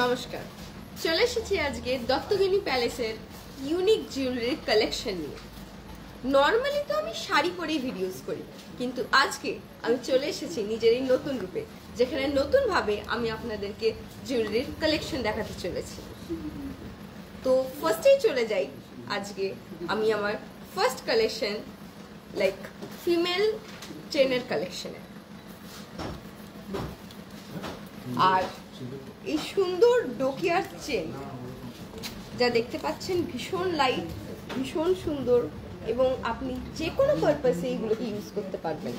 নমস্কার, চলে এসেছি আজকে দত্তগিনী প্যালেসের ইউনিক জুয়েলারি কালেকশন নিয়ে। নর্মালি তো আমি শাড়ি পরেই ভিডিওস করি, কিন্তু আজকে আমি চলে এসেছি নিজেরই নতুন রূপে, যেখানে নতুনভাবে আমি আপনাদেরকে জুয়েলারির কালেকশন দেখাতে চলেছি। তো ফার্স্টেই চলে যাই আজকে আমি আমার ফার্স্ট কালেকশন লাইক ফিমেল চেনের কালেকশনে। আর এই সুন্দর ডোকিয়ার চেন যা দেখতে পাচ্ছেন ভীষণ লাইট, ভীষণ সুন্দর, এবং আপনি যে কোনো পারপাসে এইগুলোকে ইউজ করতে পারবেন।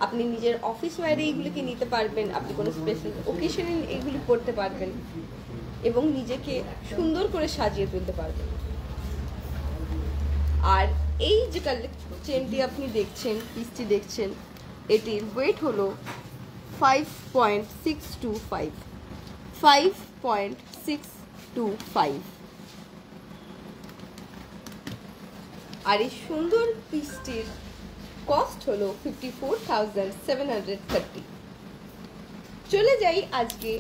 আপনি নিজের অফিস ওয়্যারে এইগুলোকে নিতে পারবেন, আপনি কোনো স্পেশাল ওকেশনে এগুলি পরতে পারবেন এবং নিজেকে সুন্দর করে সাজিয়ে তুলতে পারবেন। আর এই যে চেনটি আপনি দেখছেন, পিসটি দেখছেন, এটির ওয়েট হলো 5.625 আর এই সুন্দর পিসটির কস্ট হলো 54,730। চলে যাই আজকে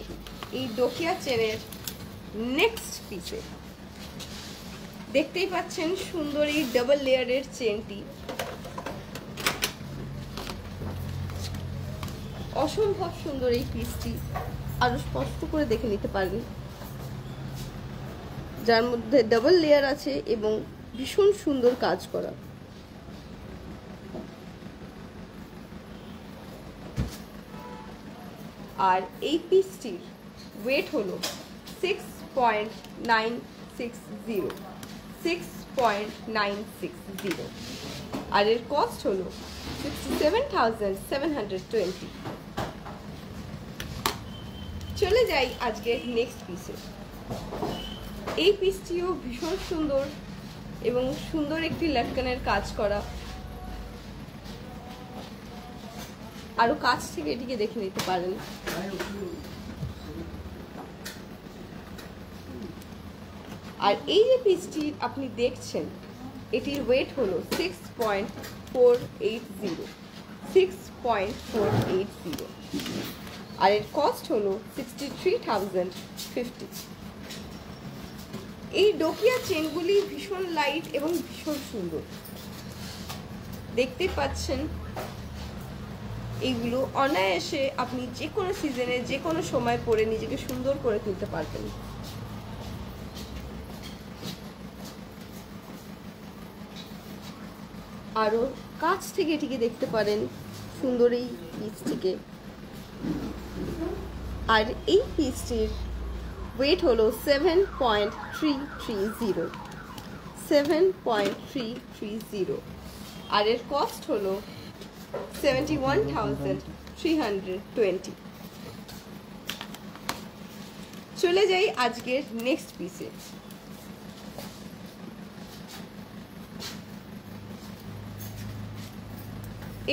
এই ডোকিয়া চেনের নেক্সট পিসে। দেখতেই পাচ্ছেন সুন্দর এই ডাবল লেয়ারের চেনটি, অসম্ভব সুন্দর এই পিসটি। আরো স্পষ্ট করে দেখে নিতে পারেন, যার মধ্যে ডাবল লেয়ার আছে এবং ভীষণ সুন্দর কাজ করা। আর এই পিসটির ওয়েট হলো 6.960 আর এর কস্ট হলো 67,720। চলে যাই আজকে নেক্সট পিসে। এই পিসটিও ভীষণ সুন্দর এবং সুন্দর একটি লটকানের কাজ করা। আরো কাছ থেকে এটিকে দেখে নিতে পারেন। আর এই যে পিসটি আপনি দেখছেন, এটির ওয়েট হলো 6.480 আর এর কস্ট হলো 63,050। এই ডোকিয়া চেনগুলি ভীষণ লাইট এবং ভীষণ সুন্দর, দেখতে পাচ্ছেন। এইগুলো অনায়াসে আপনি যে কোনো সিজনে যে কোনো সময় পরে নিজেকে সুন্দর করে তুলতে পারবেন। আরো কাছ থেকে এটিকে দেখতে পারেন সুন্দর এই পিসটিকে। আর এই পিসটির ওয়েট হলো 7.330 আর এর কস্ট হলো 71,320। চলে যাই আজকের নেক্সট পিসে।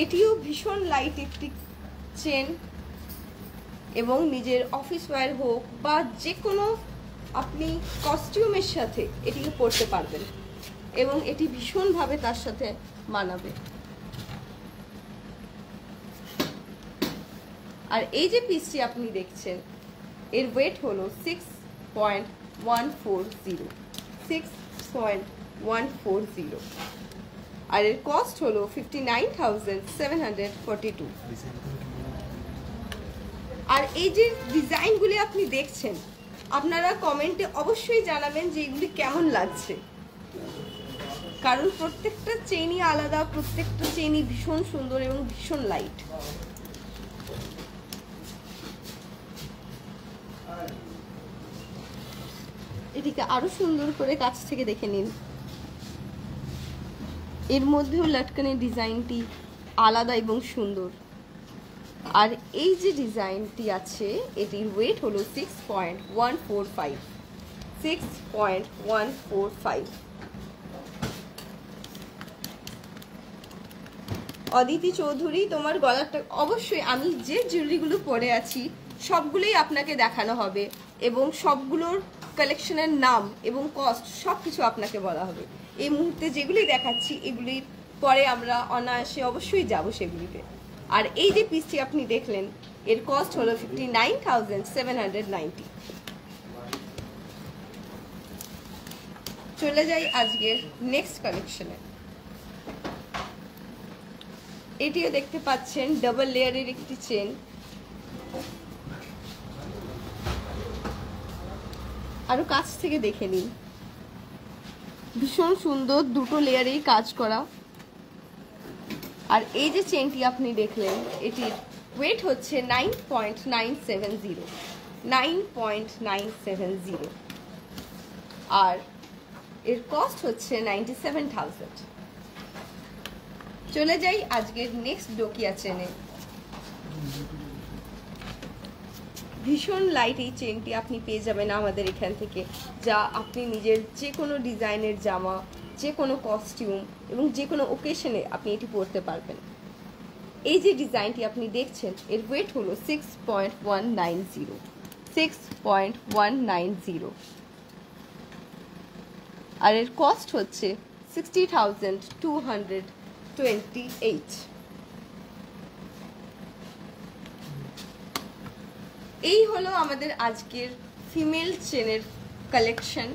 এটিও ভীষণ লাইট একটি চেন এবং নিজের অফিস ওয়্যার হোক বা যে কোনো আপনি কস্টিউমের সাথে এটিকে পরতে পারবেন এবং এটি ভীষণভাবে তার সাথে মানাবে। আর এই যে পিসটি আপনি দেখছেন, এর ওয়েট হলো 6.140 আর এর কস্ট হলো 59,742। আর এই যে ডিজাইনগুলি আপনি দেখছেন, আপনারা কমেন্টে অবশ্যই জানাবেন যে এগুলি কেমন লাগছে, কারণ প্রত্যেকটা চেনই আলাদা, প্রত্যেকটা চেনই ভীষণ সুন্দর এবং ভীষণ লাইট। এটিকে আরো সুন্দর করে কাছ থেকে দেখে নিন। এর মধ্যেও লটকানের ডিজাইনটি আলাদা এবং সুন্দর। আর এই যে ডিজাইনটি আছে, এটির ওয়েট হলো 6.145। অদিতি চৌধুরী, তোমার গলাটা অবশ্যই, আমি যে জুয়েলারিগুলো পরে আছি সবগুলোই আপনাকে দেখানো হবে এবং সবগুলোর কালেকশনের নাম এবং কস্ট সব কিছু আপনাকে বলা হবে। এই মুহূর্তে যেগুলি দেখাচ্ছি এগুলির পরে আমরা অনায়াসে অবশ্যই যাব সেগুলিতে। আর এই যে পিসটি আপনি দেখলেন, এর কস্ট হলো 59,790। চলে যাই আজকের নেক্সট কালেকশনে। এটিও দেখতে পাচ্ছেন ডাবল লেয়ারের একটি চেন, আরো কাছ থেকে দেখে নিন। ভীষণ সুন্দর, দুটো লেয়ারেই কাজ করা। আর এই যে চেনটি আপনি দেখলেন, এটির ওয়েট হচ্ছে 9.970, 9.970, আর এর কস্ট হচ্ছে 97,000। চলে যাই আজকের নেক্সট ডোকিয়া চেনে। ভীষণ লাইট এই চেনটি আপনি পেয়ে যাবেন আমাদের এখান থেকে, যা আপনি নিজের যে কোনো ডিজাইনের জামা, যে কোনো কস্টিউম এবং যে কোনো ওকেশনে আপনি এটি পরতে পারবেন। এই যে ডিজাইনটি আপনি দেখছেন, এর ওয়েট হলো 6.190, 6.190, আর এর কস্ট হচ্ছে 60,228। এই হলো আমাদের আজকের ফিমেল চেনের কালেকশন।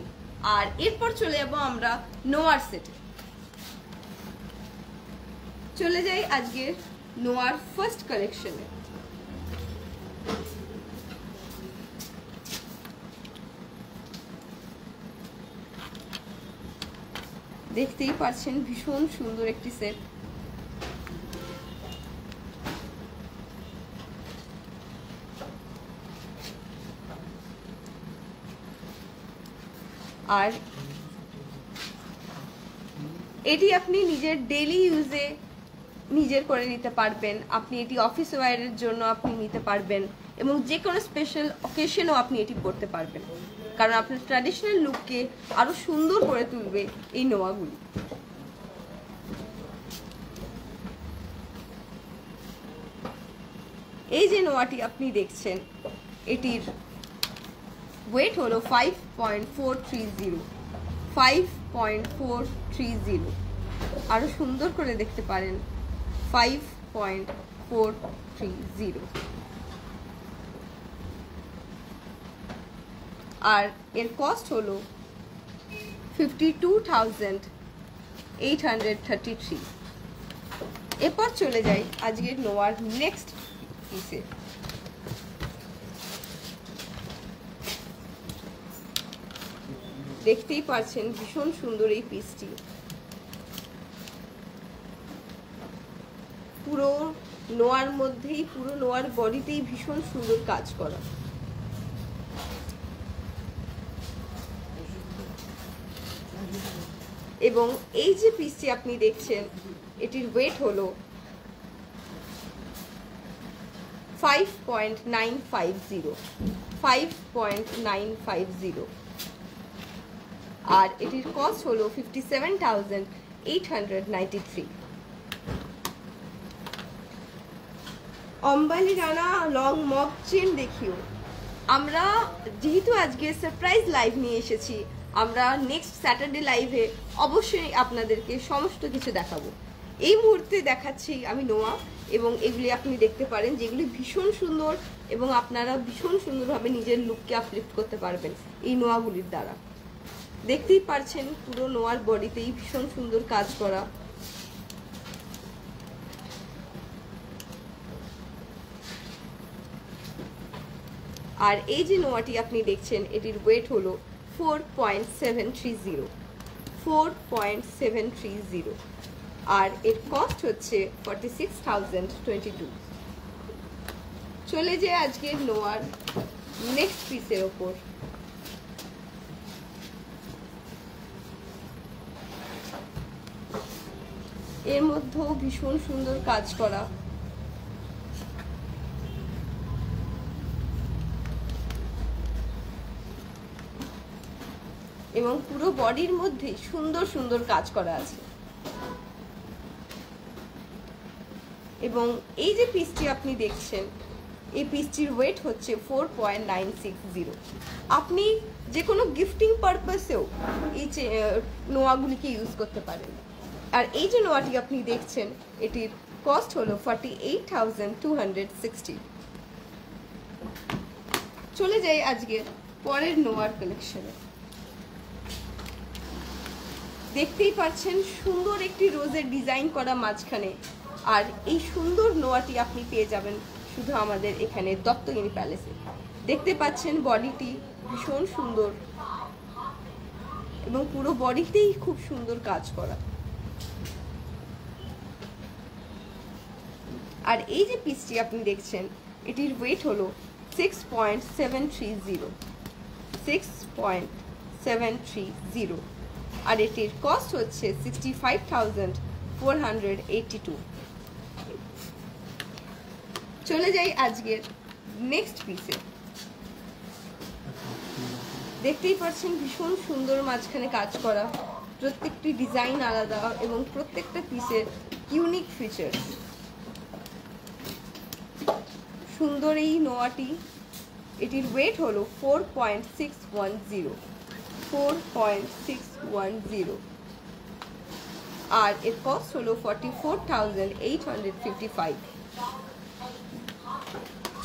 আর এরপর চলে যাব আমরা নোয়ার সেটে। চলে যাই আজকের নোয়ার ফার্স্ট কালেকশনে। দেখতেই পাচ্ছেন ভীষণ সুন্দর একটি সেট। আর এটি আপনি নিজের ডেইলি ইউজে নিজের করে নিতে পারবেন। আপনি এটি অফিস ওয়্যারের জন্য আপনি নিতে পারবেন এবং যে কোনো স্পেশাল অকেশনও আপনি এটি পরতে পারবেন, কারণ আপনার ট্র্যাডিশনাল লুককে আরো সুন্দর করে তুলবে এই নোয়াগুলি। এই যে নোয়াটি আপনি দেখছেন, এটির ওয়েট হলো 5.430, 5.430, আরো সুন্দর করে দেখতে পারেন 5.430। আর এর কস্ট হলো 52,833। এরপর চলে যাই আজকের নোয়ার নেক্সট পিসে। দেখতেই পাচ্ছেন ভীষণ সুন্দর এই পিসটি, পুরো নোয়ার মধ্যেই, পুরো নোয়ার বডিতেই ভীষণ সুন্দর কাজ করা। এবং এই যে পিসটি আপনি দেখছেন, এটির ওয়েট হলো 5.950, 5.950, আর এটির কস্ট হলো 57,893। অম্বালি রানা লং মগ চেন দেখিও। আমরা যেহেতু আজকে সারপ্রাইজ লাইভ নিয়ে এসেছি, আমরা নেক্সট স্যাটারডে লাইভে অবশ্যই আপনাদেরকে সমস্ত কিছু দেখাবো। এই মুহূর্তে দেখাচ্ছি আমি নোয়া, এবং এগুলি আপনি দেখতে পারেন যেগুলি ভীষণ সুন্দর, এবং আপনারা ভীষণ সুন্দরভাবে নিজের লুককে আপলিফট করতে পারবেন এই নোয়াগুলির দ্বারা। দেখতেই পারছেন পুরো নোয়ার বডিতেই ভীষণ সুন্দর কাজ করা। আর এই যে নোয়াটি আপনি দেখছেন, এটির ওয়েট হলো 4.730, 4.730, আর এর কস্ট হচ্ছে 46,022। চলে যায় আজকের নোয়ার নেক্সট পিসের ওপর। এর মধ্যেও ভীষণ সুন্দর কাজ করা, এবং পুরো বডির মধ্যে সুন্দর সুন্দর কাজ করা আছে। এবং এই যে পিসটি আপনি দেখছেন, এই পিসটির ওয়েট হচ্ছে 4.960। আপনি যে কোনো গিফটিং পারপাসেও এই নোয়াগুলিকে ইউজ করতে পারেন। আর এই যে নোয়াটি আপনি দেখছেন, এটির কস্ট হলো 48,260। চলে যাই আজকে পরের নোয়ার কালেকশনে। দেখতেই পাচ্ছেন সুন্দর একটি রোজের ডিজাইন করা মাঝখানে। আর এই সুন্দর নোয়াটি আপনি পেয়ে যাবেন শুধু আমাদের এখানে দত্তগিনি প্যালেসে। দেখতে পাচ্ছেন বডিটি ভীষণ সুন্দর এবং পুরো বডিতেই খুব সুন্দর কাজ করা। আর এই যে পিসটি আপনি দেখছেন এটির ওয়েট হলো 6.730 আর এটির কস্ট হচ্ছে 65,482। চলে যাই আজকের নেক্সট পিসে। দেখতেই পাচ্ছেন ভীষণ সুন্দর মাঝখানে কাজ করা, প্রত্যেকটি ডিজাইন আলাদা এবং প্রত্যেকটা পিসের ইউনিক ফিচার্স। সুন্দর এই নোয়াটি, এটির ওয়েট হলো 4.610 আর এর কস্ট হলো 44,855।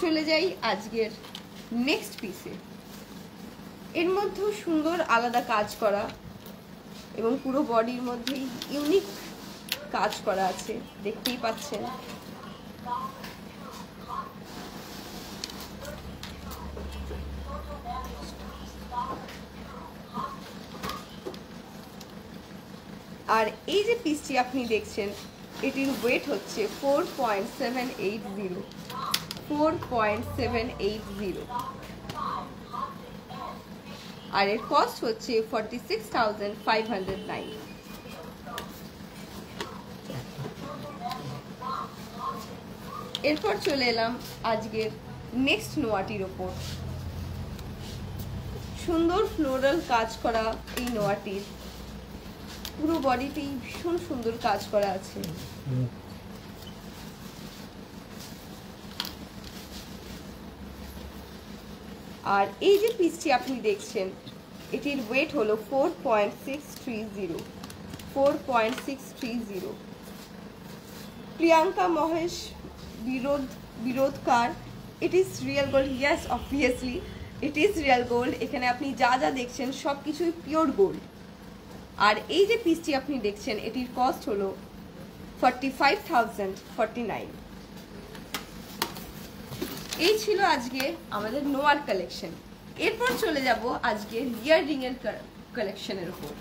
চলে যাই আজকের নেক্সট পিসে। এর মধ্যেও সুন্দর আলাদা কাজ করা এবং পুরো বডির মধ্যেই ইউনিক কাজ করা আছে, দেখতেই পাচ্ছেন। আর এই যে পিসটি আপনি দেখছেন এটির ওয়েট হচ্ছে 4.780 আর এর কস্ট হচ্ছে 46,509। এরপর চলে এলাম আজকের নেক্সট নোয়াটির ওপর। সুন্দর ফ্লোরাল কাজ করা এই নোয়াটির পুরো বডিতেই ভীষণ সুন্দর কাজ করা আছে। আর এই যে পিসটি আপনি দেখছেন এটির ওয়েট হলো 4.630। Priyanka Mahesh Birodhkar, it is real gold. Yes, obviously it is real gold. এখানে আপনি যা যা দেখছেন সব কিছুই পিওর গোল্ড। আর এই যে পিসটি আপনি দেখছেন এটির কস্ট হলো 45,049। এই ছিল আজকে আমাদের নোয়ার কালেকশন। এরপর চলে যাব আজকে ইয়াররিং এর কালেকশনের উপর।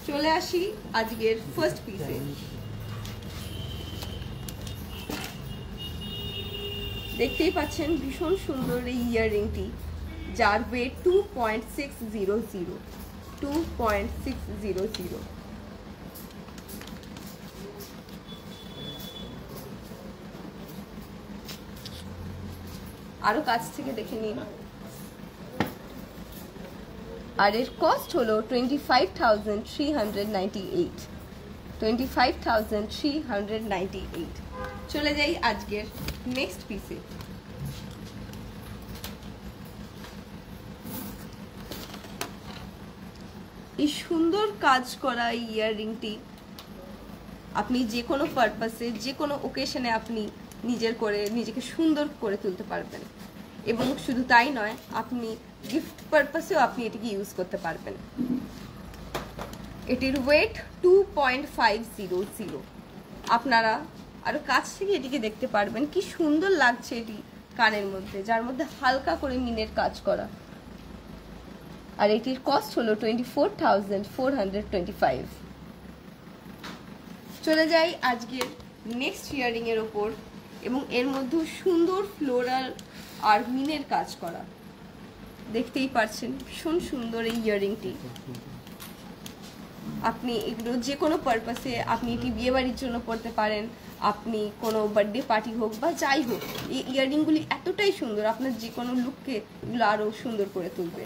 চলে আসি আজকের ফার্স্ট পিসে। দেখতেই পাচ্ছেন ভীষণ সুন্দর এই ইয়াররিংটি, যার ওয়েট 2.600। আরো কাছ থেকে দেখে নিন। আর এর কস্ট হলো 25,398। চলে যাই আজকের নেক্সট পিসে। এই সুন্দর কাজ করা এই ইয়াররিংটি আপনি যে কোনো পারপাসে, যে কোনো ওকেশনে আপনি নিজেকে সুন্দর করে তুলতে পারবেন। এবং শুধু তাই নয়, আপনি গিফট পারপাসেও আপনি এটিকে ইউজ করতে পারবেন। এটির ওয়েট 2.500। আপনারা আরো কাছ থেকে এটিকে দেখতে পারবেন কি সুন্দর লাগছে এটি কানের মধ্যে, যার মধ্যে হালকা করে মিনের কাজ করা। আর এটির কস্ট হলো 24,425। চলে যাই আজকের নেক্সট ইয়ারিং এর ওপর, এবং এর মধ্যে সুন্দর ফ্লোরাল আর মিনের কাজ করা। দেখতেই পাচ্ছেন ভীষণ সুন্দর এই ইয়াররিংটি। আপনি এগুলো যে কোনো পারপাসে আপনি এটি বিয়ে বাড়ির জন্য পরতে পারেন, আপনি কোনো বার্থডে পার্টি হোক বা যাই হোক, এই ইয়াররিংগুলি এতটাই সুন্দর আপনার যে কোনো লুককে এগুলো আরও সুন্দর করে তুলবে।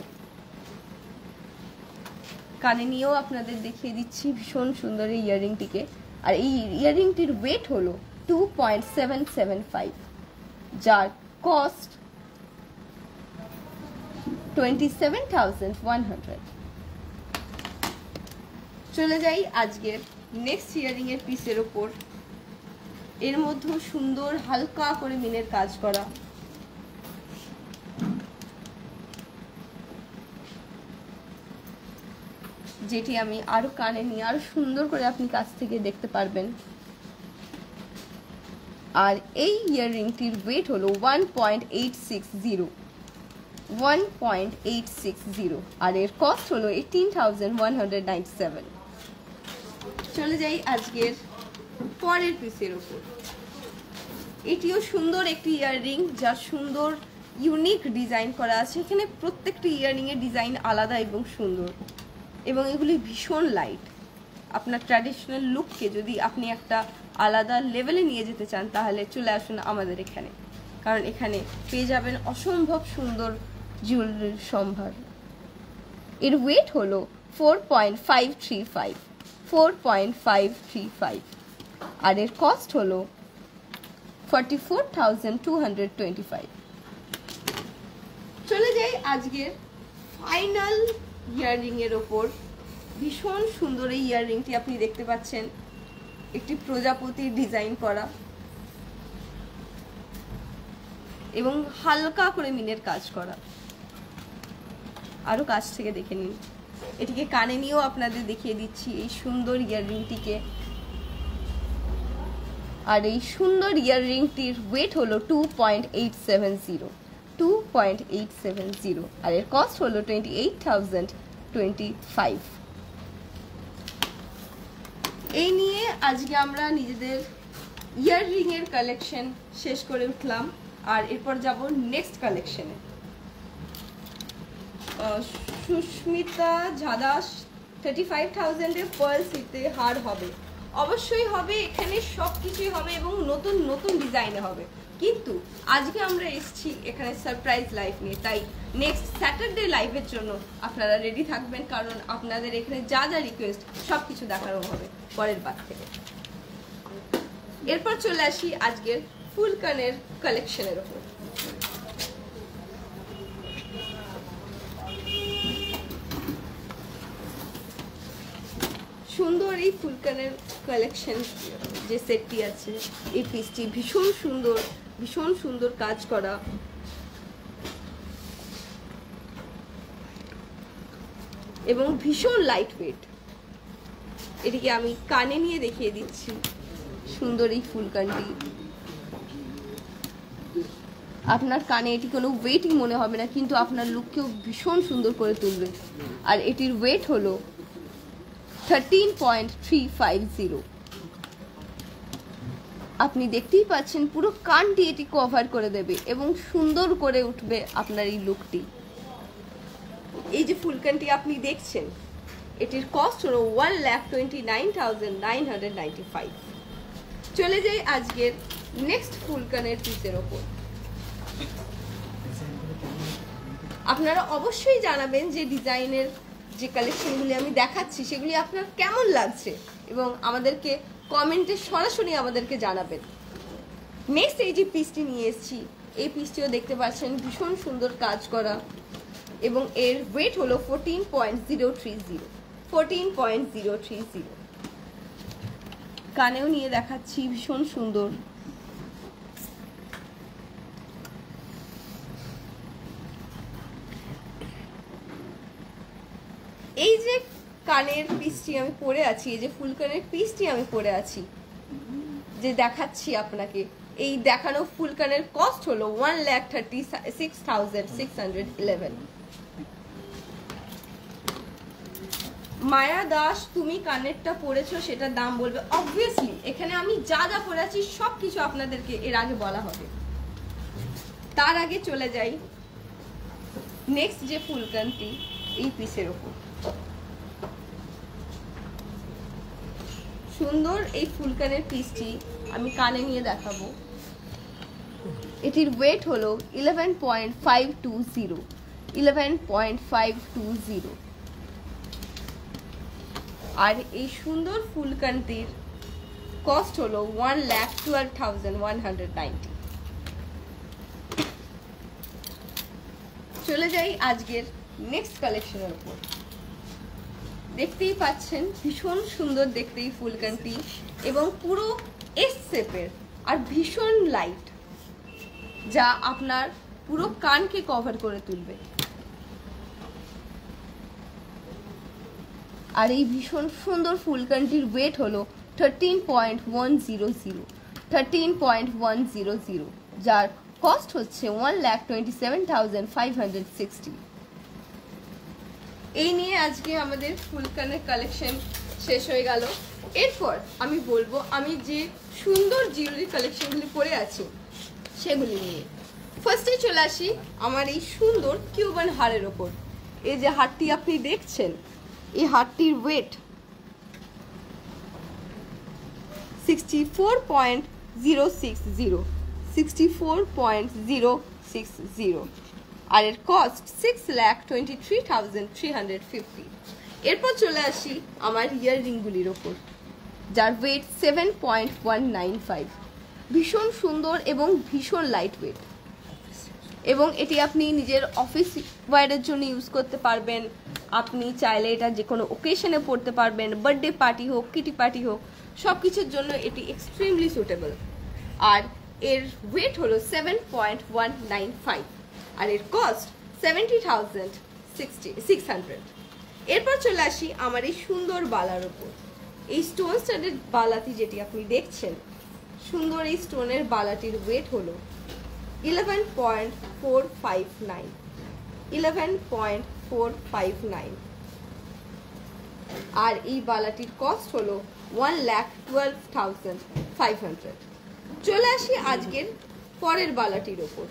কানে নিয়েও আপনাদের দেখিয়ে দিচ্ছি ভীষণ সুন্দর এই ইয়াররিংটিকে। আর এই ইয়াররিংটির ওয়েট হলো 2.775, যার কস্ট 27,100। চলে যাই আজকের নেক্সট ইয়াররিং এর পিসের ওপর। এর মধ্যে সুন্দর হালকা করে মিনের কাজ করা। যেটি আমি আরো কানে নিয়ে আরো সুন্দর করে আপনি কাছ থেকে দেখতে পারবেন। আর এই ইয়াররিংটির ওয়েট হলো 1.860 আর এর কস্ট হলো 18,197। চলে যাই আজকের পরের পিসের ওপর। এটিও সুন্দর একটি ইয়াররিং, যা সুন্দর ইউনিক ডিজাইন করা আছে। এখানে প্রত্যেকটি ইয়াররিং এর ডিজাইন আলাদা এবং সুন্দর, এবং এগুলি ভীষণ লাইট। আপনার ট্র্যাডিশনাল লুককে যদি আপনি একটা আলাদা লেভেলে নিয়ে যেতে চান তাহলে চলে আসুন আমাদের এখানে, কারণ এখানে পেয়ে যাবেন অসম্ভব সুন্দর জুয়েলারির সম্ভার। এর ওয়েট হলো 4.535 আর এর কস্ট হলো 44,225। চলে যাই আজকের ফাইনাল ইয়াররিং এর ওপর। ভীষণ সুন্দর এই ইয়াররিংটি আপনি দেখতে পাচ্ছেন, একটি প্রজাপতির ডিজাইন করা এবং হালকা করে মিনের কাজ করা। আরো কাছ থেকে দেখে নিন। এটিকে কানে নিয়েও আপনাদের দেখিয়ে দিচ্ছি এই সুন্দর ইয়াররিংটিকে। আর এই সুন্দর ইয়াররিংটির ওয়েট হলো 2.870 আর এর কস্ট হলো 28,025। এই নিয়ে আজকে আমরা নিজেদের ইয়াররিং এর কালেকশন শেষ করে উঠলাম। আর এরপর যাব নেক্সট কালেকশনে। সুস্মিতা ঝাদাস 35,000 এর পার্ল সিতে হার হবে, অবশ্যই হবে। এখানে সব কিছুই হবে এবং নতুন নতুন ডিজাইনে হবে। কিন্তু আজকে আমরা এসেছি এখানে সারপ্রাইজ লাইভ নিয়ে, তাই নেক্সট স্যাটারডে লাইভের জন্য আপনারা রেডি থাকবেন, কারণ আপনাদের এখানে যা যা রিকোয়েস্ট সব কিছু দেখানো হবে পরের বার থেকে। এরপর চলে আসি আজকের ফুল কানের কালেকশনের উপর। সুন্দর এই ফুলকানের কালেকশন যে সেটটি আছে, এই পিসটি ভীষণ সুন্দর কাজ করা এবং ভীষণ লাইট ওয়েট। এটিকে আমি কানে নিয়ে দেখিয়ে দিচ্ছি। সুন্দর এই ফুলকানটি, আপনার কানে এটি কোনো ওয়েটই মনে হবে না, কিন্তু আপনার লুককেও ভীষণ সুন্দর করে তুলবে। আর এটির ওয়েট হলো 13.350। আপনি দেখতেই পাচ্ছেন পুরো কানটি এটি কভার করে দেবে এবং সুন্দর করে উঠবে আপনার এই লুকটি। এই যে ফুলকানটি আপনি দেখছেন, এটির কস্ট হলো 1,29,995। চলে যাই আজকের নেক্সট ফুলকানের পিসের ওপর। আপনারা অবশ্যই জানাবেন যে ডিজাইনের যে কালেকশনগুলি আমি দেখাচ্ছি সেগুলি আপনার কেমন লাগছে, এবং আমাদেরকে কমেন্টে সরাসরি আমাদেরকে জানাবেন। নেক্সট এই যে পিসটি নিয়ে এসেছি, এই পিসটিও দেখতে পাচ্ছেন ভীষণ সুন্দর কাজ করা এবং এর ওয়েট হলো 14.030। কানেও নিয়ে দেখাচ্ছি, ভীষণ সুন্দর। এই যে কানের পিসটি আমি পরে আছি, এই যে ফুল কানের পিসটি আমি পরে আছি যে দেখাচ্ছি আপনাকে, এই দেখানো ফুল কানের কস্ট হলো 1,36,611। মায়া দাস, তুমি কানেরটা পরেছো, সেটার দাম বলবে। অবভিয়াসলি এখানে আমি যা যা পরে আছি সবকিছু আপনাদেরকে এর আগে বলা হবে। তার আগে চলে যাই নেক্সট যে ফুলকানটি এই পিসের ওপর। সুন্দর এই ফুলকানের পিসটি আমি কানে নিয়ে দেখাবো। এটির ওয়েট হলো 11.520। আর এই সুন্দর ফুলকানটির কস্ট হলো 1,12,190। চলে যাই আজকের নেক্সট কালেকশনের উপর। দেখতেই পাচ্ছেন ভীষণ সুন্দর দেখতে এই ফুলকানটি এবং পুরো এস শেপের আর ভীষণ লাইট, যা আপনার পুরো কানকে কভার করে তুলবে। আর এই ভীষণ সুন্দর ফুলকানটির ওয়েট হলো 13.100, যার কস্ট হচ্ছে 1,27,560। এই নিয়ে আজকে আমাদের ফুলকানের কালেকশন শেষ হয়ে গেল। এরপর আমি বলবো আমি যে সুন্দর জুয়েলারি কালেকশনগুলি পরে আছি সেগুলি নিয়ে। ফার্স্টে চলে আসি আমার এই সুন্দর কিউবান হারের ওপর। এই যে হারটি আপনি দেখছেন, এই হারটির ওয়েট 64.060 আর এর কস্ট 6,23,350। এরপর চলে আসি আমার ইয়াররিংগুলির ওপর, যার ওয়েট 7.195, ভীষণ সুন্দর এবং ভীষণ লাইট ওয়েট, এবং এটি আপনি নিজের অফিস ওয়্যারের জন্য ইউজ করতে পারবেন। আপনি চাইলে এটা যে কোনো ওকেশনে পড়তে পারবেন, বার্থডে পার্টি হোক, কিটি পার্টি হোক, সব কিছুর জন্য এটি এক্সট্রিমলি সুটেবল। আর এর ওয়েট হলো 7.195 আর এর কস্ট 70,600। এরপর চলে আসি আমার এই সুন্দর বালার ওপর। এই স্টোন স্টাডেড বালাটি যেটি আপনি দেখছেন, সুন্দর এই স্টোনের বালাটির ওয়েট হলো 11.459 আর এই বালাটির কস্ট হলো 1,12,500। চলে আসি আজকের পরের বালাটির ওপর।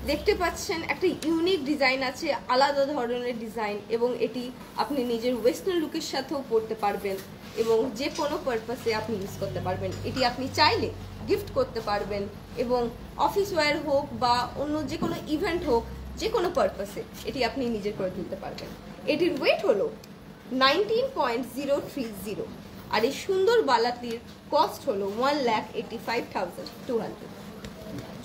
দেখতে পাচ্ছেন একটা ইউনিক ডিজাইন আছে, আলাদা ধরনের ডিজাইন, এবং এটি আপনি নিজের ওয়েস্টার্ন লুকের সাথেও পরতে পারবেন এবং যে কোনো পারপাসে আপনি ইউজ করতে পারবেন। এটি আপনি চাইলে গিফট করতে পারবেন এবং অফিস ওয়্যার হোক বা অন্য যে কোনো ইভেন্ট হোক, যে কোনো পারপাসে এটি আপনি নিজের করে তুলতে পারবেন। এটির ওয়েট হলো 19.030 আর এই সুন্দর বালাটির কস্ট হলো 1,85,200।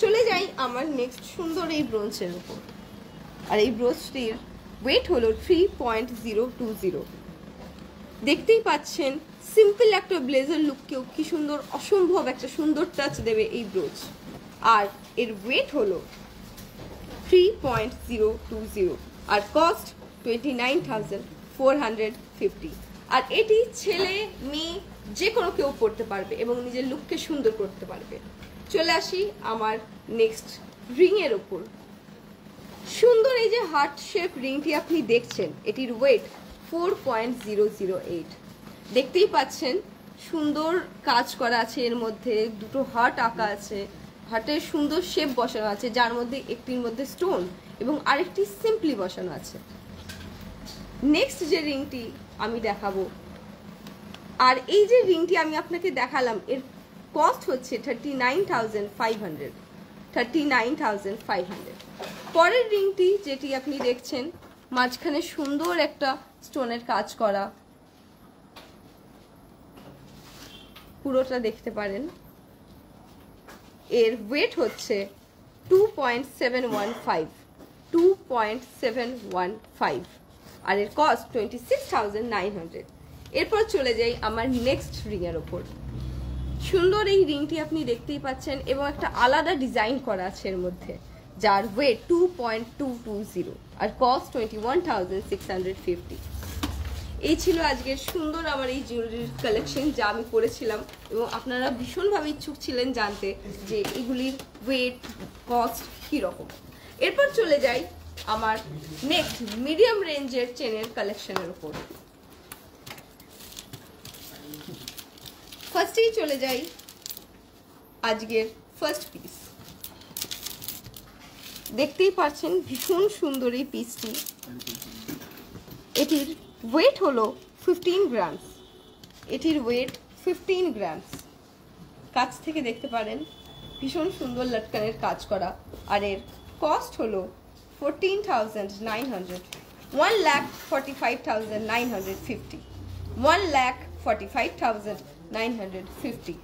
চলে যাই আমার নেক্সট সুন্দর এই ব্রোঞ্চের উপর। আর এই ব্রোচটির ওয়েট হলো 3.020। দেখতেই পাচ্ছেন সিম্পল একটা ব্লেজার লুককেও কি সুন্দর, অসম্ভব একটা সুন্দর টাচ দেবে এই ব্রোচ। আর এর ওয়েট হলো 3.020 আর কস্ট 29,450। আর এটি ছেলে মেয়ে যে কোনো কেউ পরতে পারবে এবং নিজের লুককে সুন্দর করতে পারবে। চলে আসি আমার নেক্সট রিং এর ওপর। সুন্দর এই যে হার্ট শেপ রিংটি আপনি দেখছেন, এটির ওয়েট 4.008। দেখতেই পাচ্ছেন সুন্দর কাজ করা আছে, এর মধ্যে দুটো হার্ট আঁকা আছে, হার্টের সুন্দর শেপ বসানো আছে, যার মধ্যে একটির মধ্যে স্টোন এবং আরেকটি সিম্পলি বসানো আছে। নেক্সট যে রিংটি আমি দেখাবো, আর এই যে রিংটি আমি আপনাকে দেখালাম, এর কস্ট হচ্ছে 39,500। পরের রিংটি যেটি আপনি দেখছেন, মাঝখানে সুন্দর একটা স্টোনের কাজ করা, পুরোটা দেখতে পারেন। এর ওয়েট হচ্ছে 2.715 আর এর কস্ট 26,900। এরপর চলে যাই আমার নেক্সট রিং এর ওপর। সুন্দর এই রিংটি আপনি দেখতেই পাচ্ছেন এবং একটা আলাদা ডিজাইন করা আছে এর মধ্যে, যার ওয়েট 2.220 আর কস্ট 21,650। এই ছিল আজকের সুন্দর আমার এই জুয়েলারির কালেকশন যা আমি করেছিলাম, এবং আপনারা ভীষণভাবে ইচ্ছুক ছিলেন জানতে যে এগুলির ওয়েট কস্ট কীরকম। এরপর চলে যাই আমার নেক্সট মিডিয়াম রেঞ্জের চেনের কালেকশনের উপর। ফার্স্টেই চলে যাই আজকের ফার্স্ট পিস। দেখতেই পাচ্ছেন ভীষণ সুন্দর এই পিসটি। এটির ওয়েট হলো 15 গ্রামস। এটির ওয়েট 15 গ্রামস। কাছ থেকে দেখতে পারেন ভীষণ সুন্দর লটকানের কাজ করা, আর এর কস্ট হলো 14,900, 1,45,950, 1,45,950।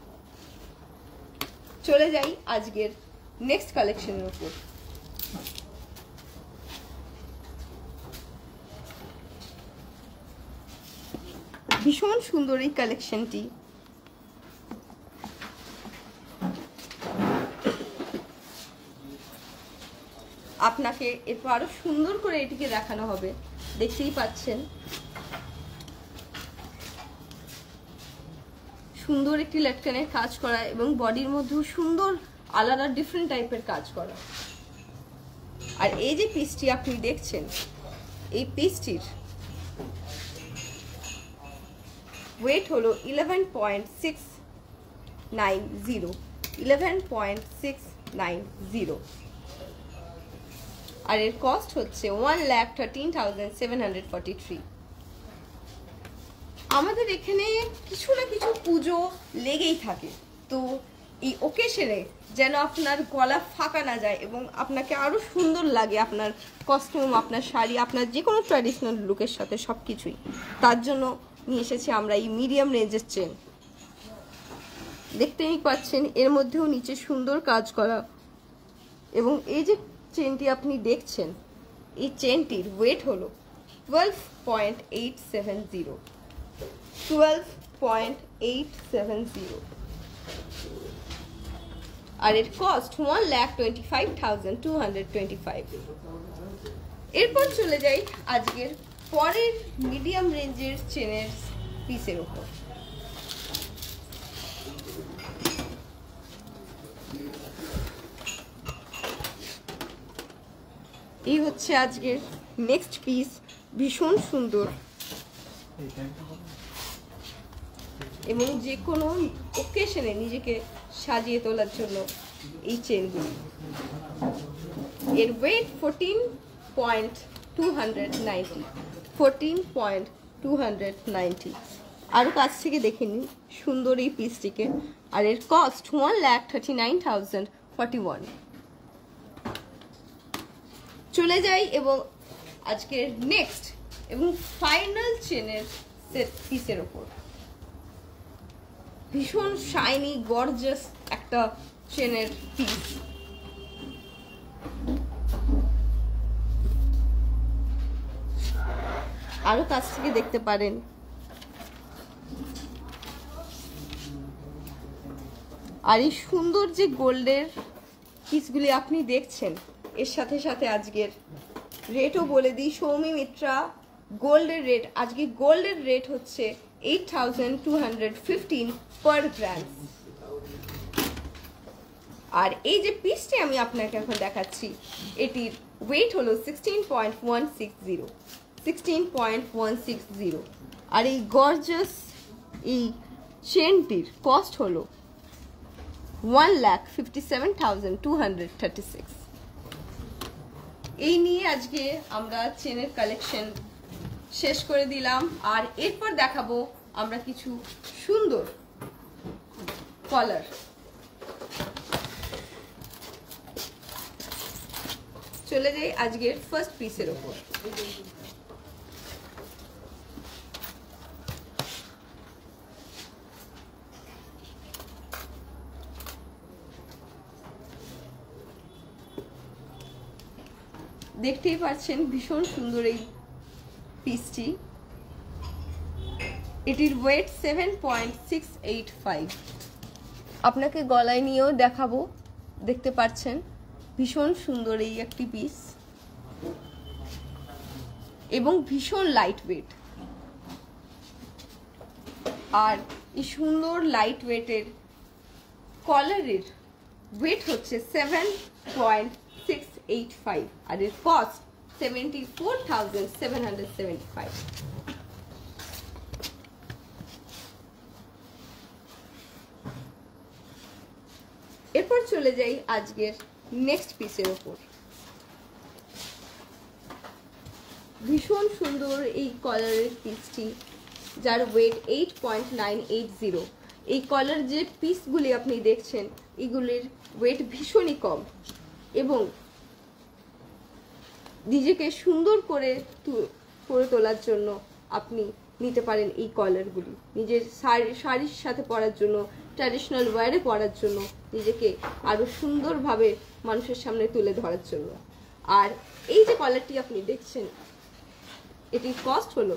চলে যাই আজকের নেক্সট কালেকশনের উপর। ভীষণ সুন্দর এই কালেকশনটি। আপনাকে এরপর আরো সুন্দর করে এটিকে দেখানো হবে। দেখতেই পাচ্ছেন সুন্দর একটি লটকানের কাজ করা এবং বডির মধ্যেও সুন্দর আলাদা ডিফারেন্ট টাইপের কাজ করা। আর এই যে পিসটি আপনি দেখছেন, এই পিসটির ওয়েট হলো 11.690 আর এর কস্ট হচ্ছে 1,13,743। আমাদের এখানে কিছু না কিছু পুজো লেগেই থাকে, তো এই ওকেশনে যেন আপনার গলা ফাঁকা না যায় এবং আপনাকে আরো সুন্দর লাগে আপনার কস্টিউম, আপনার শাড়ি, আপনার যে কোনো ট্র্যাডিশনাল লুকের সাথে সব কিছুই, তার জন্য নিয়ে এসেছি আমরা এই মিডিয়াম রেঞ্জের চেন। দেখতেই পাচ্ছেন এর মধ্যেও নিচে সুন্দর কাজ করা এবং এই যে চেনটি আপনি দেখছেন, এই চেনটির ওয়েট হলো 12.870 আর এর কস্ট 1,25,225। এরপর চলে যাই আজকের পরের মিডিয়াম রেঞ্জের চেনের পিসের উপর। এই হচ্ছে আজকের নেক্সট পিস, ভীষণ সুন্দর এবং যে কোনো ওকেশনে নিজেকে সাজিয়ে তোলার জন্য এই চেনগুলি। এর ওয়েট 14.290 আরো কাছ থেকে দেখে নিন সুন্দর এই পিসটিকে। আর এর কস্ট 1,39,041। চলে যাই এবং আজকের নেক্সট এবং ফাইনাল চেনের পিসের ওপর। ভীষণ শাইনি গর্জাস একটা চেনের পিস। আরো কাছ থেকে দেখতে পারেন। আর এই সুন্দর যে গোল্ডের পিসগুলি আপনি দেখছেন, এর সাথে সাথে আজকের রেটও বলে দিই। সৌমি মিত্রা গোল্ডের রেট, আজকে গোল্ডের রেট হচ্ছে 8,215 পার গ্রাম। আর এই যে পিসটি আমি আপনাকে এখন দেখাচ্ছি, এটির ওয়েট হলো 16.160 আর এই গর্জাস এই চেনটির কস্ট হলো 1,57,236। এই নিয়ে আজকে আমরা চেনের কালেকশন শেষ করে দিলাম। আর এরপর দেখাবো আমরা কিছু সুন্দর কলার। চলে যাই আজকের ফার্স্ট পিসের উপর। দেখতেই পাচ্ছেন ভীষণ সুন্দর এই পিসটি। এটির ওয়েট 7.685। আপনাকে গলায় নিয়েও দেখাবো, দেখতে পাচ্ছেন ভীষণ সুন্দর এই একটি পিস এবং ভীষণ লাইট ওয়েট। আর এই সুন্দর লাইট ওয়েটের কলারের ওয়েট হচ্ছে 7.685 আর এর কস্ট 74,775। এরপর চলে যাই আজকের নেক্সট পিসের উপর। ভীষণ সুন্দর এই কলারের পিসটি, যার ওয়েট 8.980। এই কলার যে পিসগুলি আপনি দেখছেন, এগুলির ওয়েট ভীষণই কম এবং নিজেকে সুন্দর করে তোলার জন্য আপনি নিতে পারেন এই কলারগুলি। নিজের শাড়ির সাথে পরার জন্য, ট্র্যাডিশনাল ওয়্যারে পরার জন্য, নিজেকে আরো সুন্দরভাবে মানুষের সামনে তুলে ধরার জন্য। আর এই যে কলারটি আপনি দেখছেন, এটির কস্ট হলো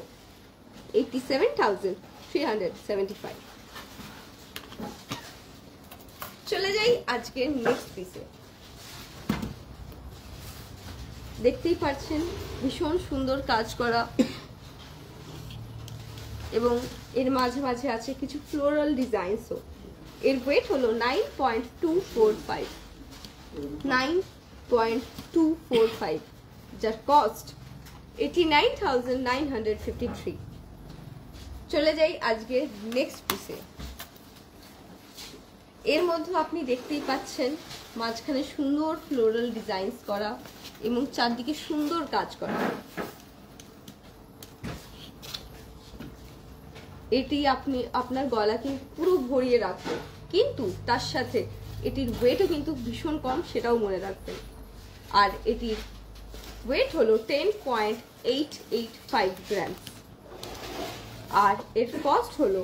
87,375। চলে যাই আজকের নেক্সট পিসে। দেখতেই পাচ্ছেন ভীষণ সুন্দর কাজ করা, এবং এর মাঝে মাঝে আছে কিছু ফ্লোরাল ডিজাইনসও। এর ওয়েট হলো 9.245, 9.245, যার কস্ট 89,953। চলে যাই আজকে নেক্সট পিসে। এর মধ্যে আপনি দেখতেই পাচ্ছেন মাঝখানে সুন্দর ফ্লোরাল ডিজাইনস করা এবং চারদিকে সুন্দর কাজ করা। এটি আপনি আপনার গলাকে পুরো ভরিয়ে রাখবেন, কিন্তু তার সাথে এটির ওয়েটও কিন্তু ভীষণ কম, সেটাও মনে রাখবেন। আর এটির ওয়েট হলো 10.885 গ্রাম, আর এর কস্ট হলো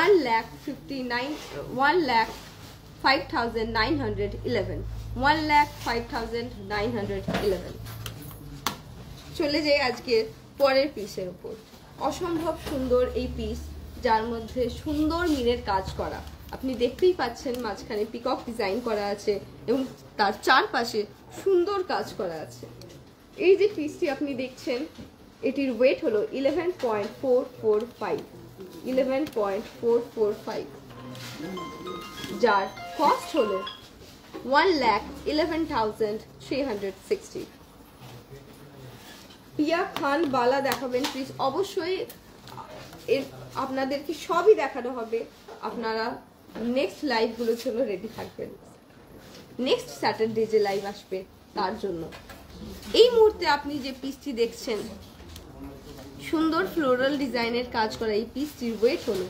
1,05,911, 1,05,911। চলে যাই আজকে পরের পিসের উপর। অসম্ভব সুন্দর এই পিস, যার মধ্যে সুন্দর মিনের কাজ করা। আপনি দেখতেই পাচ্ছেন মাঝখানে পিকক ডিজাইন করা আছে এবং তার চারপাশে সুন্দর কাজ করা আছে। এই যে পিসটি আপনি দেখছেন, এটির ওয়েট হলো 11.445, 11.445, যার কস্ট হলো 1,11,360। পিয়া খান বালা দেখাবেন প্লিজ, অবশ্যই আপনাদেরকে সবই দেখানো হবে। আপনারা নেক্সট লাইভগুলোর জন্য রেডি থাকবেন, নেক্সট স্যাটারডে যে লাইভ আসবে তার জন্য। এই মুহূর্তে আপনি যে পিসটি দেখছেন, সুন্দর ফ্লোরাল ডিজাইনের কাজ করা এই পিসটির ওয়েট হলো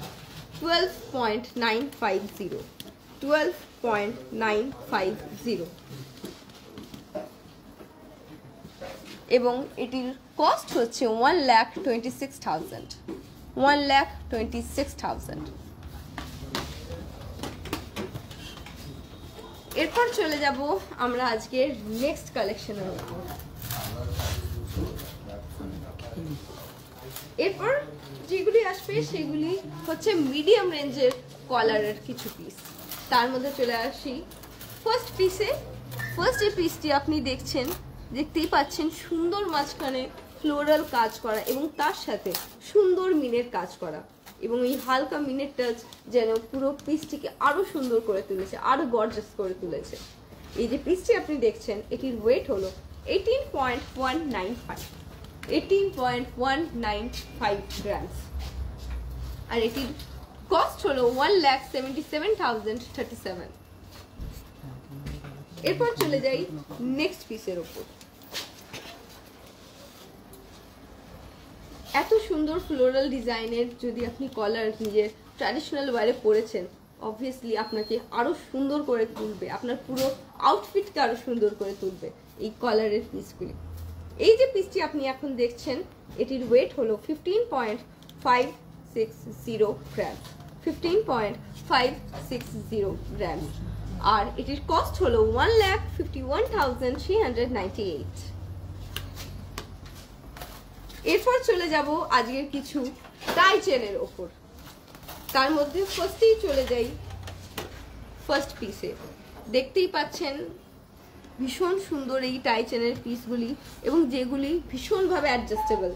12.950, 12.950, এবং এটির কস্ট হচ্ছে 1,26,000, 1,26,000। এরপর চলে যাব আমরা আজকের নেক্সট কালেকশনের উপর। এরপর যেগুলি আসবে সেগুলি হচ্ছে মিডিয়াম রেঞ্জের কলারের কিছু পিস। তার মধ্যে চলে আসি ফার্স্ট পিসে। ফার্স্ট যে পিসটি আপনি দেখতেই পাচ্ছেন সুন্দর মাঝখানে ফ্লোরাল কাজ করা এবং তার সাথে সুন্দর মিনের কাজ করা, এবং এই হালকা মিনের টাচ যেন পুরো পিসটিকে আরো সুন্দর করে তুলেছে, আরো গর্জাস করে তুলেছে। এই যে পিসটি আপনি দেখছেন, এটির ওয়েট হলো 18.195, 18.195 গ্রামস, আর এটির কস্ট হলো 1,77,037। এরপর চলে যাই নেক্সট পিসের উপর। এত সুন্দর ফ্লোরাল ডিজাইনের যদি আপনি কলার নিজের ট্র্যাডিশনাল ওয়্যারে পরেছেন, অবভিয়াসলি আপনাকে আরো সুন্দর করে তুলবে, আপনার পুরো আউটফিটকে আরো সুন্দর করে তুলবে এই কলারের পিসগুলি। এই যে পিসটি আপনি এখন দেখছেন, এটির ওয়েট হলো 15.560 গ্রাম, 15.560 গ্রাম, আর এটির কস্ট হলো 1,51,398। এরপর চলে যাব আজকের কিছু টাই চেনের ওপর। তার মধ্যে ফার্স্টেই চলে যাই ফার্স্ট পিসে। দেখতেই পাচ্ছেন ভীষণ সুন্দর এই টাই চেনের পিসগুলি, এবং যেগুলি ভীষণভাবে অ্যাডজাস্টেবল।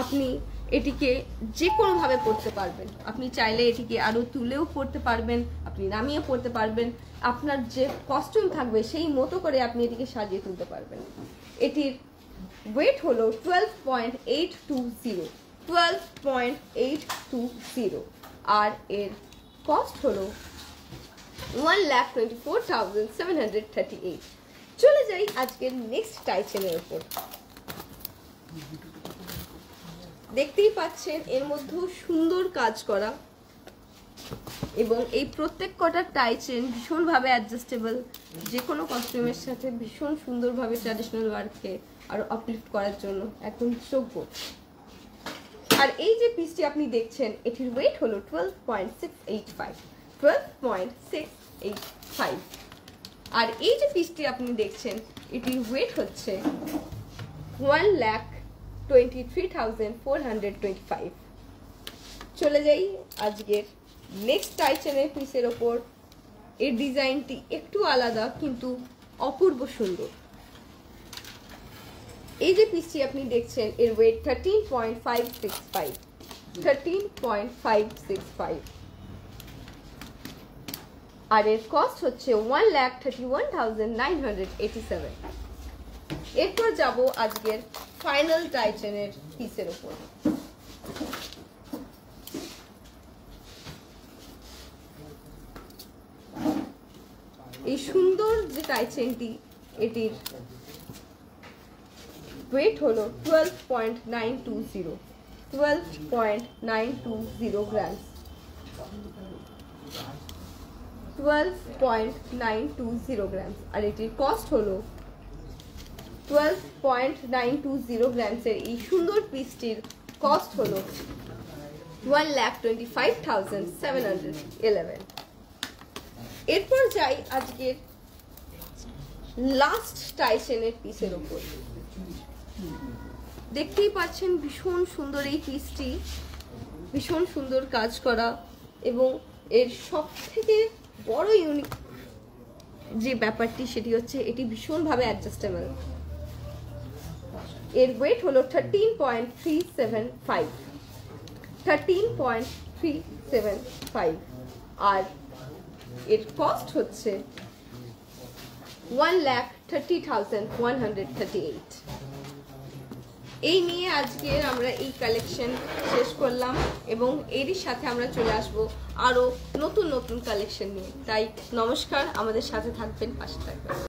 আপনি এটিকে যে কোনোভাবে পরতে পারবেন। আপনি চাইলে এটিকে আরো তুলেও পরতে পারবেন, আপনি নামিয়ে পরতে পারবেন, আপনার যে কস্টিউম থাকবে সেই মতো করে আপনি এটিকে সাজিয়ে তুলতে পারবেন। এটির ওয়েট হলো 12.820, 12.820, আর এর কস্ট হলো 1,24,738। চলে যাই আজকের নেক্সট টাই চেনের উপর। দেখতেই পাচ্ছেন এর মধ্যেও সুন্দর কাজ করা, এবং এই প্রত্যেক কটা টাই চেন ভীষণভাবে অ্যাডজাস্টেবল, যে কোনো কস্টিউমের সাথে ভীষণ সুন্দরভাবে ট্র্যাডিশনাল ওয়ার্ককে আরো আপলিফট করার জন্য একদম যোগ্য। আর এই যে পিসটি আপনি দেখছেন, এটির ওয়েট হলো 12.685, 12.685, আর এই যে পিসটি আপনি দেখছেন, এটির ওয়েট হচ্ছে 1,23,425। চলে যাই আজকের নেক্সট টাই চেনের পিসের ওপর। এর ডিজাইনটি একটু আলাদা কিন্তু অপূর্ব সুন্দর। এই যে পিসটি আপনি দেখছেন এর ওয়েট 13.565, 13.565 আর এর কস্ট হচ্ছে 1,31,987। এরপর যাব আজকের ফাইনাল টাইচেনের পিসের উপর। এই সুন্দর যে টাইচেনটি, এটির ওয়েট হলো 12.920, 12.920 গ্রামস, 12.920 গ্রামস আর এটির কস্ট হলো 12.920 গ্রামসের এই সুন্দর পিসটির কস্ট হলো 1,25,711। এরপর যাই আজকের লাস্ট টাইচেনের পিসের উপর। দেখতেই পাচ্ছেন ভীষণ সুন্দর এই পিসটি, ভীষণ সুন্দর কাজ করা এবং এর সব থেকে বড় ইউনিক যে ব্যাপারটি সেটি হচ্ছে এটি ভীষণভাবে অ্যাডজাস্টেবল। এর ওয়েট হলো 13.375, 13.375 আর এর কস্ট হচ্ছে 1,30,138। এই নিয়ে আজকে আমরা এই কালেকশন শেষ করলাম এবং এরই সাথে আমরা চলে আসব আরো নতুন নতুন কালেকশন নিয়ে। তাই নমস্কার, আমাদের সাথে থাকবেন, পাশে থাকবেন।